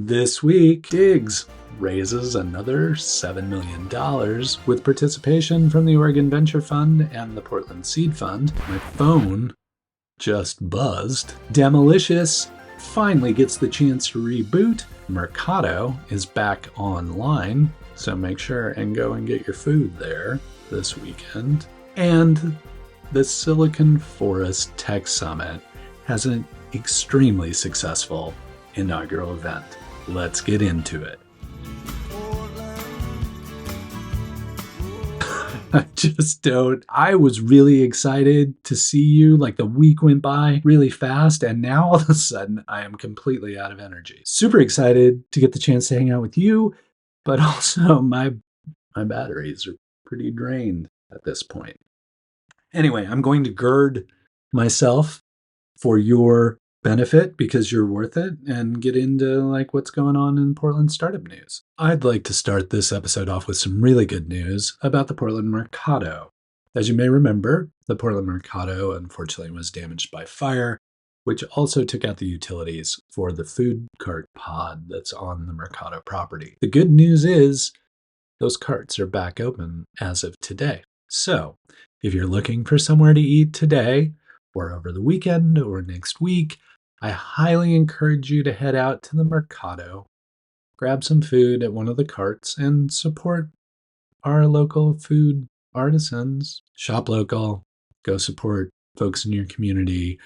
This week, Diggs raises another $7 million with participation from the Oregon Venture Fund and the Portland Seed Fund. My phone just buzzed. Demolicious finally gets the chance to reboot. Mercado is back online, so make sure and go and get your food there this weekend. And the Silicon Florist Tech Summit has an extremely successful inaugural event. Let's get into it. I was really excited to see you. Like, the week went by really fast, and now all of a sudden I am completely out of energy. Super excited to get the chance to hang out with you, but also my batteries are pretty drained at this point. Anyway, I'm going to gird myself for your benefit because you're worth it and get into like what's going on in Portland startup news. I'd like to start this episode off with some really good news about the Portland Mercado. As you may remember, the Portland Mercado unfortunately was damaged by fire, which also took out the utilities for the food cart pod that's on the Mercado property. The good news is those carts are back open as of today. So if you're looking for somewhere to eat today or over the weekend or next week, I highly encourage you to head out to the Mercado, grab some food at one of the carts, and support our local food artisans. Shop local, go support folks in your community,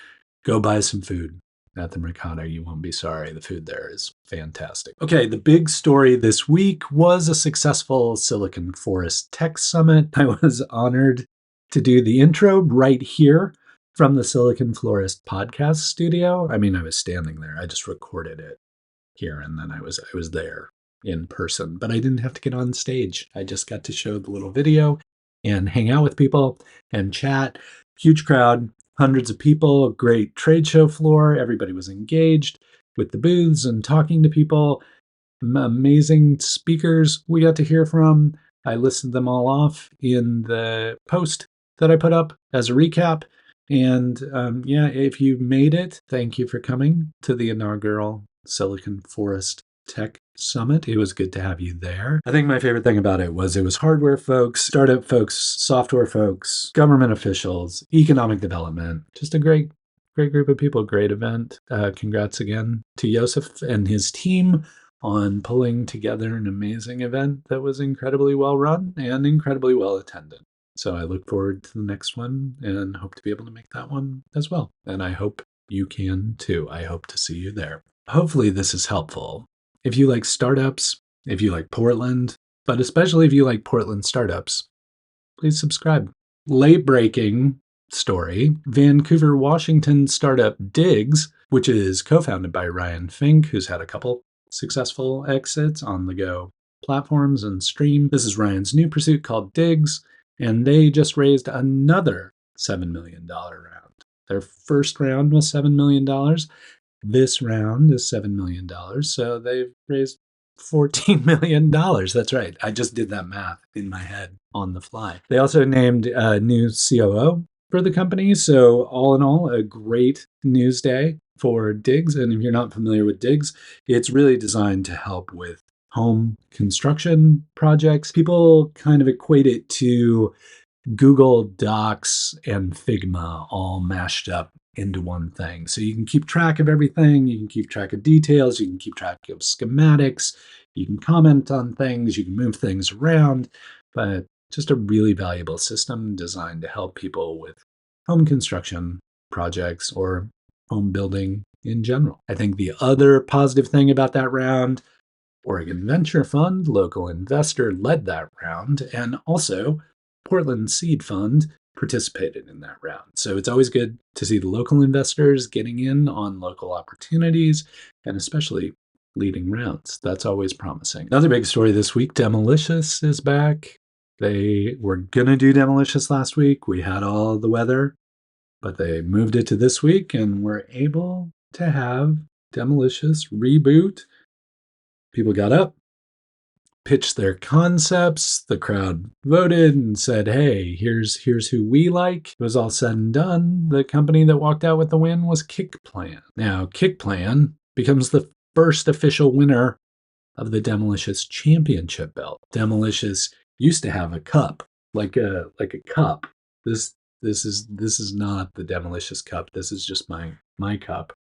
go buy some food at the Mercado. You won't be sorry. The food there is fantastic. Okay, the big story this week was a successful Silicon Florist Tech Summit. I was honored to do the intro right here from the Silicon Florist podcast studio. I mean, I was standing there. I just recorded it here, and then I was there in person, but I didn't have to get on stage. I just got to show the little video and hang out with people and chat. Huge crowd, hundreds of people, great trade show floor. Everybody was engaged with the booths and talking to people. Amazing speakers we got to hear from. I listed them all off in the post that I put up as a recap. And if you made it, thank you for coming to the inaugural Silicon Florist Tech Summit. It was good to have you there. I think my favorite thing about it was hardware folks, startup folks, software folks, government officials, economic development. Just a great group of people, great event. Congrats again to Joseph and his team on pulling together an amazing event that was incredibly well run and incredibly well attended. So I look forward to the next one and hope to be able to make that one as well. And I hope you can too. I hope to see you there. Hopefully this is helpful. If you like startups, if you like Portland, but especially if you like Portland startups, please subscribe. Late breaking story, Vancouver, Washington startup Diggs, which is co-founded by Ryan Fink, who's had a couple successful exits on the go platforms and stream. This is Ryan's new pursuit called Diggs. And they just raised another $7 million round. Their first round was $7 million. This round is $7 million. So they've raised $14 million. That's right. I just did that math in my head on the fly. They also named a new COO for the company. So all in all, a great news day for Diggs. And if you're not familiar with Diggs, it's really designed to help with home construction projects. People kind of equate it to Google Docs and Figma all mashed up into one thing. So you can keep track of everything. You can keep track of details. You can keep track of schematics. You can comment on things. You can move things around. But just a really valuable system designed to help people with home construction projects or home building in general. I think the other positive thing about that round, Oregon Venture Fund, local investor, led that round, and also Portland Seed Fund participated in that round. So it's always good to see the local investors getting in on local opportunities, and especially leading rounds. That's always promising. Another big story this week, Demolicious is back. They were going to do Demolicious last week. We had all the weather, but they moved it to this week, and we're able to have Demolicious reboot. People got up, pitched their concepts. The crowd voted and said, hey, here's who we like. It was all said and done. The company that walked out with the win was KickPlan. Now, KickPlan becomes the first official winner of the Demolicious Championship belt. Demolicious used to have a cup, like a cup. This is not the Demolicious cup. This is just my cup.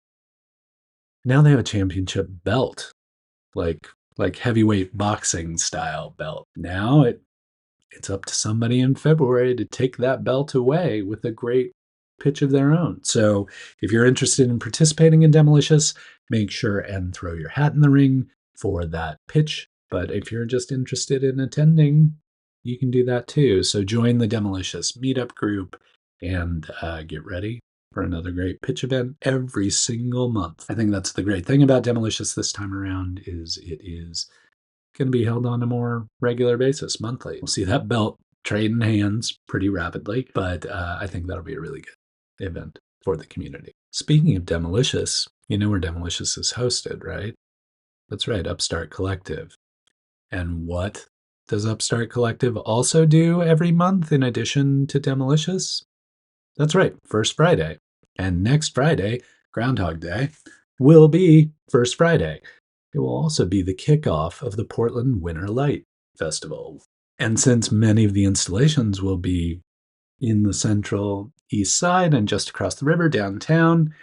Now they have a championship belt, like heavyweight boxing style belt. Now it's up to somebody in February to take that belt away with a great pitch of their own. So if you're interested in participating in Demolicious, make sure and throw your hat in the ring for that pitch. But if you're just interested in attending, you can do that too. So join the Demolicious meetup group and get ready for another great pitch event every single month. I think that's the great thing about Demolicious this time around is it is going to be held on a more regular basis, monthly. We'll see that belt trade in hands pretty rapidly, but I think that'll be a really good event for the community. Speaking of Demolicious, you know where Demolicious is hosted, right? That's right, Upstart Collective. And what does Upstart Collective also do every month in addition to Demolicious? That's right, First Friday. And next Friday, Groundhog Day, will be First Friday. It will also be the kickoff of the Portland Winter Light Festival. And since many of the installations will be in the central east side and just across the river downtown,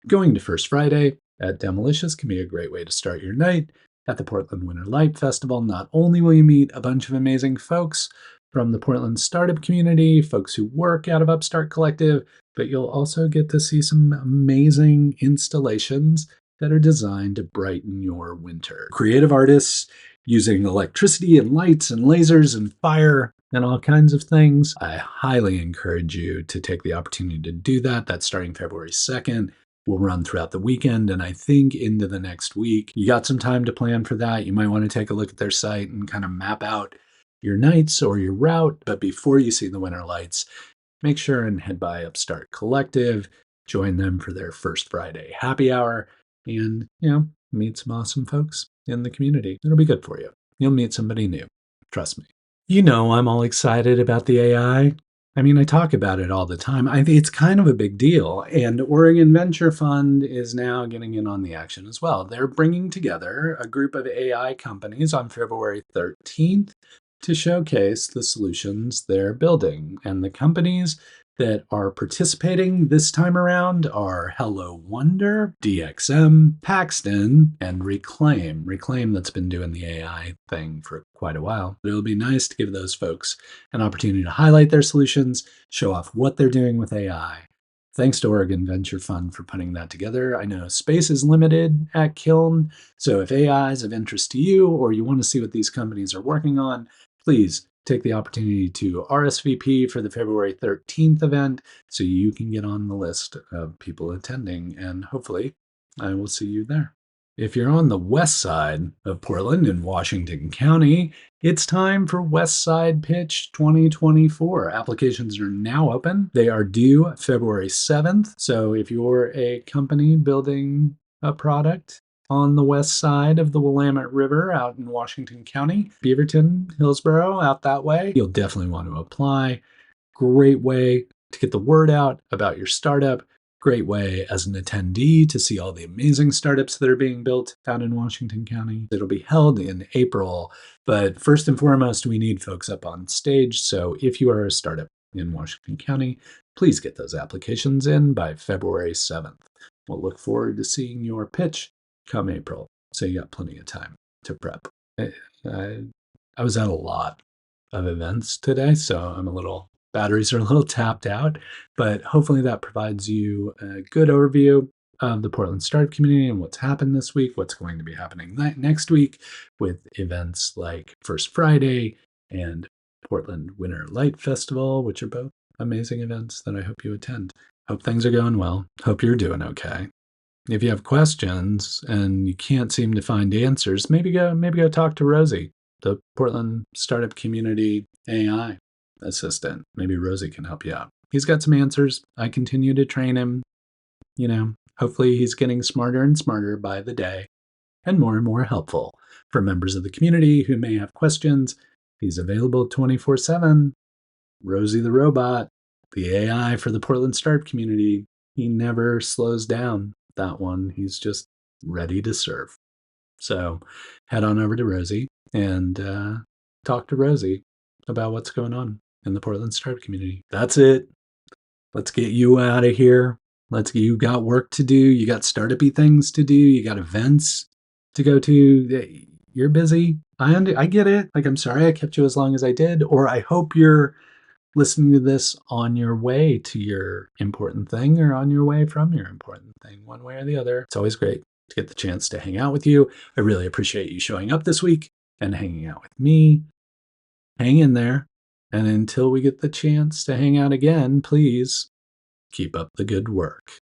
going to First Friday at Demolicious can be a great way to start your night at the Portland Winter Light Festival. Not only will you meet a bunch of amazing folks from the Portland startup community, folks who work out of Upstart Collective, but you'll also get to see some amazing installations that are designed to brighten your winter. Creative artists using electricity and lights and lasers and fire and all kinds of things. I highly encourage you to take the opportunity to do that. That's starting February 2nd. We'll run throughout the weekend and I think into the next week. You got some time to plan for that. You might want to take a look at their site and kind of map out your nights or your route. But before you see the winter lights, make sure and head by Upstart Collective, join them for their First Friday happy hour, and, meet some awesome folks in the community. It'll be good for you. You'll meet somebody new. Trust me. You know I'm all excited about the AI. I mean, I talk about it all the time. I think it's kind of a big deal. And Oregon Venture Fund is now getting in on the action as well. They're bringing together a group of AI companies on February 13th to showcase the solutions they're building. And the companies that are participating this time around are Hello Wonder, DXM, Paxton, and Reclaim. Reclaim that's been doing the AI thing for quite a while. But it'll be nice to give those folks an opportunity to highlight their solutions, show off what they're doing with AI. Thanks to Oregon Venture Fund for putting that together. I know space is limited at Kiln, so if AI is of interest to you or you want to see what these companies are working on, please take the opportunity to RSVP for the February 13th event so you can get on the list of people attending, and hopefully I will see you there. If you're on the west side of Portland in Washington County, it's time for Westside Pitch 2024. Applications are now open. They are due February 7th. So if you're a company building a product on the west side of the Willamette River out in Washington County, Beaverton, Hillsborough, out that way, you'll definitely want to apply. Great way to get the word out about your startup. Great way as an attendee to see all the amazing startups that are being built out in Washington County. It'll be held in April, but first and foremost, we need folks up on stage. So if you are a startup in Washington County, please get those applications in by February 7th. We'll look forward to seeing your pitch come April. So you got plenty of time to prep. I was at a lot of events today, so batteries are a little tapped out, but hopefully that provides you a good overview of the Portland startup community and what's happened this week, what's going to be happening next week with events like First Friday and Portland Winter Light Festival, which are both amazing events that I hope you attend. Hope things are going well. Hope you're doing okay. If you have questions and you can't seem to find answers, maybe go talk to Rosie, the Portland startup community AI assistant. Maybe Rosie can help you out. He's got some answers. I continue to train him. Hopefully he's getting smarter and smarter by the day and more helpful for members of the community who may have questions. He's available 24/7. Rosie the robot, the AI for the Portland startup community. He never slows down. That one, he's just ready to serve. So head on over to Rosie and talk to Rosie about what's going on in the Portland startup community. That's it. Let's get you out of here. You got work to do. You got startup-y things to do. You got events to go to. You're busy. I get it. Like, I'm sorry I kept you as long as I did, or I hope you're listening to this on your way to your important thing or on your way from your important thing, one way or the other. It's always great to get the chance to hang out with you. I really appreciate you showing up this week and hanging out with me. Hang in there. And until we get the chance to hang out again, please keep up the good work.